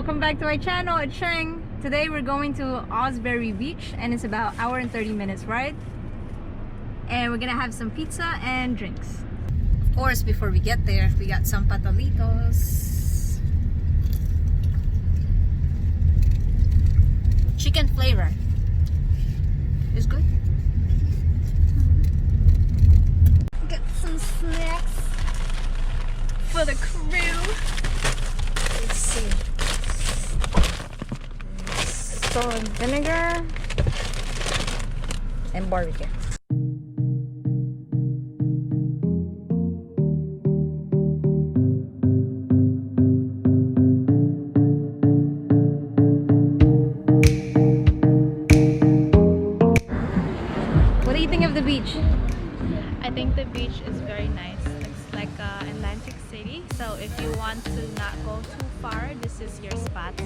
Welcome back to my channel. It's Sheng. Today we're going to Asbury Beach and it's about 1 hour and 30 minutes ride. And we're gonna have some pizza and drinks. Of course, before we get there, we got some patalitos. Chicken flavor. It's good. Get some snacks for the crew. Let's see. Salt and vinegar and barbecue. What do you think of the beach? I think the beach is very nice. It's like Atlantic City, so if you want to not go too far, this is your spot.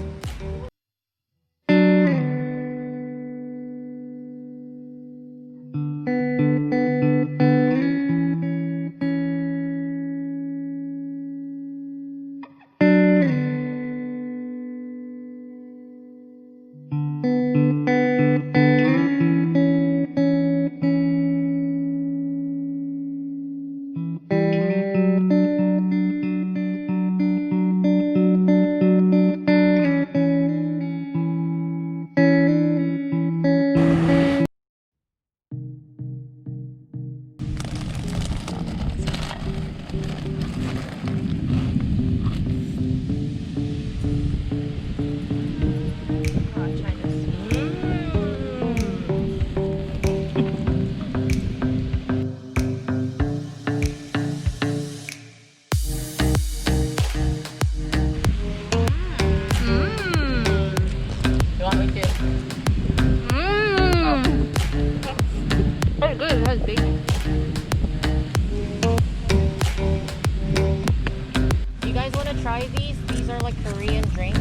These are like Korean drinks.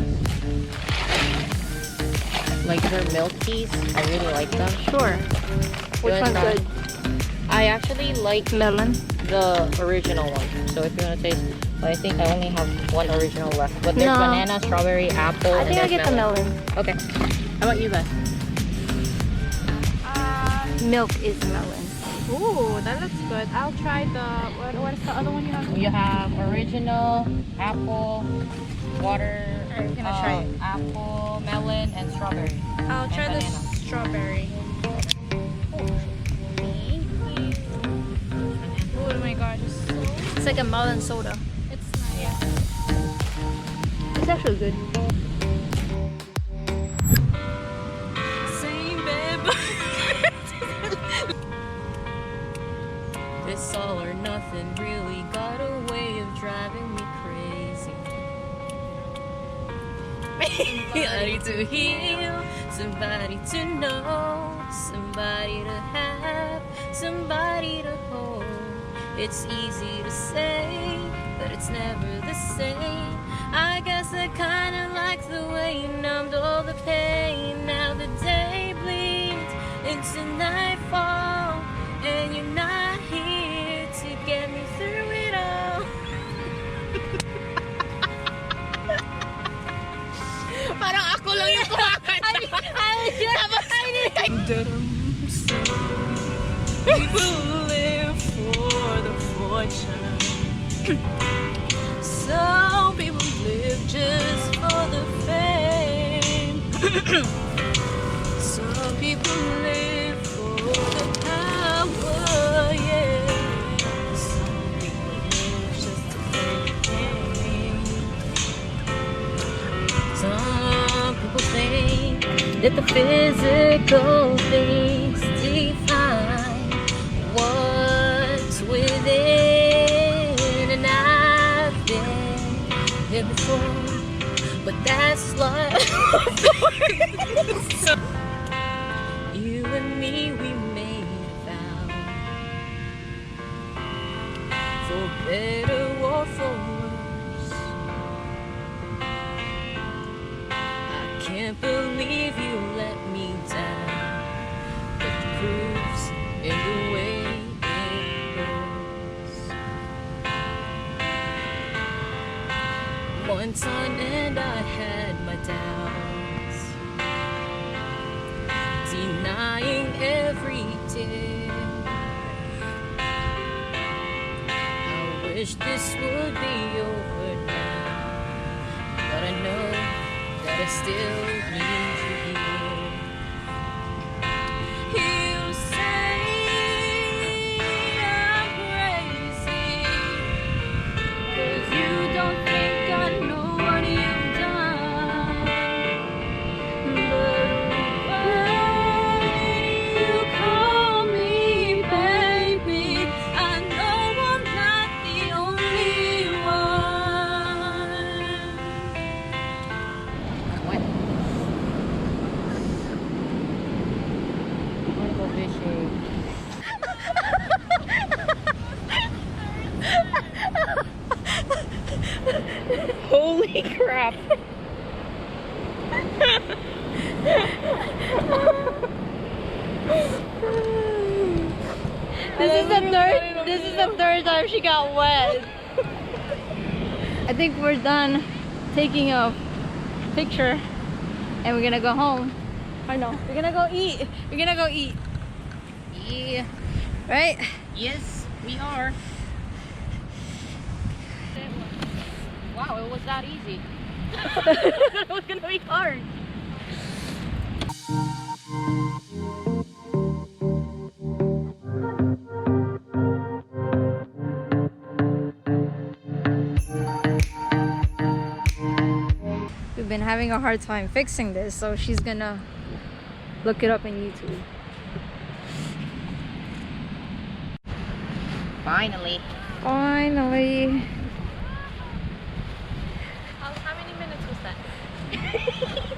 Like they're milk teas. I really like them. Sure. Which one's good? I actually like melon. The original one. So if you want to taste, but I think I only have one original left. But there's banana, strawberry, apple. I think I'll get melon. the melon. Okay. How about you guys? Milk is melon. Ooh, that looks good. I'll try the, what is the other one you have? You have original, apple, water, I'm gonna try it. apple, melon, and strawberry. I'll try the banana. strawberry. Oh my gosh, it's so... It's like a melon soda. It's nice. Yeah. It's actually good. Same babe. This all or nothing really got a way of driving me crazy. Somebody to heal, somebody to know, somebody to have, somebody to hold. It's easy to say, but it's never the same. I guess I kinda like the way you numbed all the pain. Now the day bleeds into nightfall, and you're not here to get me through it all. Parang ako lang yung kumakanta. People live for the fortune. Some people live just for the fame. Some people live for the power, yeah. Some people live just to play the game. Some people think that the physical things define what's within, and I've been here before, but that's life. You and me, we made a vow, for better or for worse. I can't believe you let me down, but the proof's in the way it goes. One time and I had my wish this would be over now, but I know that I still need you here. You say I'm crazy, 'cause you don't think I know what you've done. But when you call me baby, I know I'm not the only one. What? I wanna go fishing. Holy crap. This is the third time she got wet. I think we're done taking a picture and we're gonna go home. I know. We're gonna go eat. We're gonna go eat. Yeah. Right? Yes, we are. Wow, it was that easy. It was gonna be hard. We've been having a hard time fixing this, so she's gonna look it up on YouTube. Finally. Finally. How many minutes was that?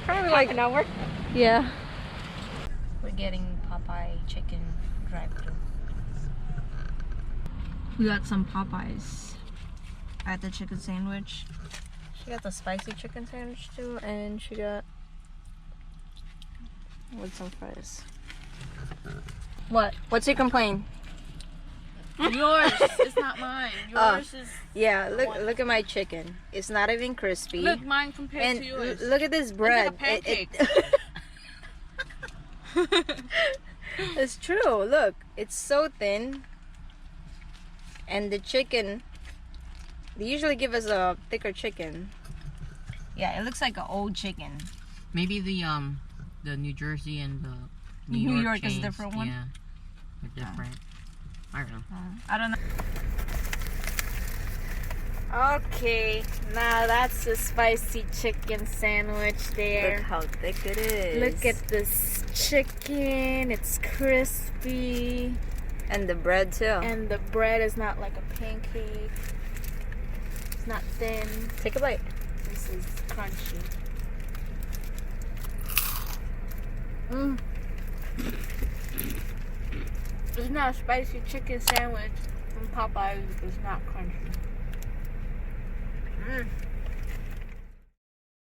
Probably like an hour. Yeah. We're getting Popeye chicken drive-thru. We got some Popeyes at the chicken sandwich. She got the spicy chicken sandwich too, and she got with some fries. What? What's your complaint? Yours. It's not mine. Yours is. Yeah, look at my chicken. It's not even crispy. Look, mine compared and to yours. look at this bread. It's like a pancake. It's true. Look, it's so thin. And the chicken, they usually give us a thicker chicken. Yeah, it looks like an old chicken. Maybe the New Jersey and the New York York is a chains, different one? Yeah, they're different. I don't know. I don't know. Okay, now that's the spicy chicken sandwich there. Look how thick it is. Look at this chicken. It's crispy. And the bread too. And the bread is not like a pancake. It's not thin. Take a bite. This is crunchy. Mmm. It's not a spicy chicken sandwich from Popeyes. It's not crunchy. Mm.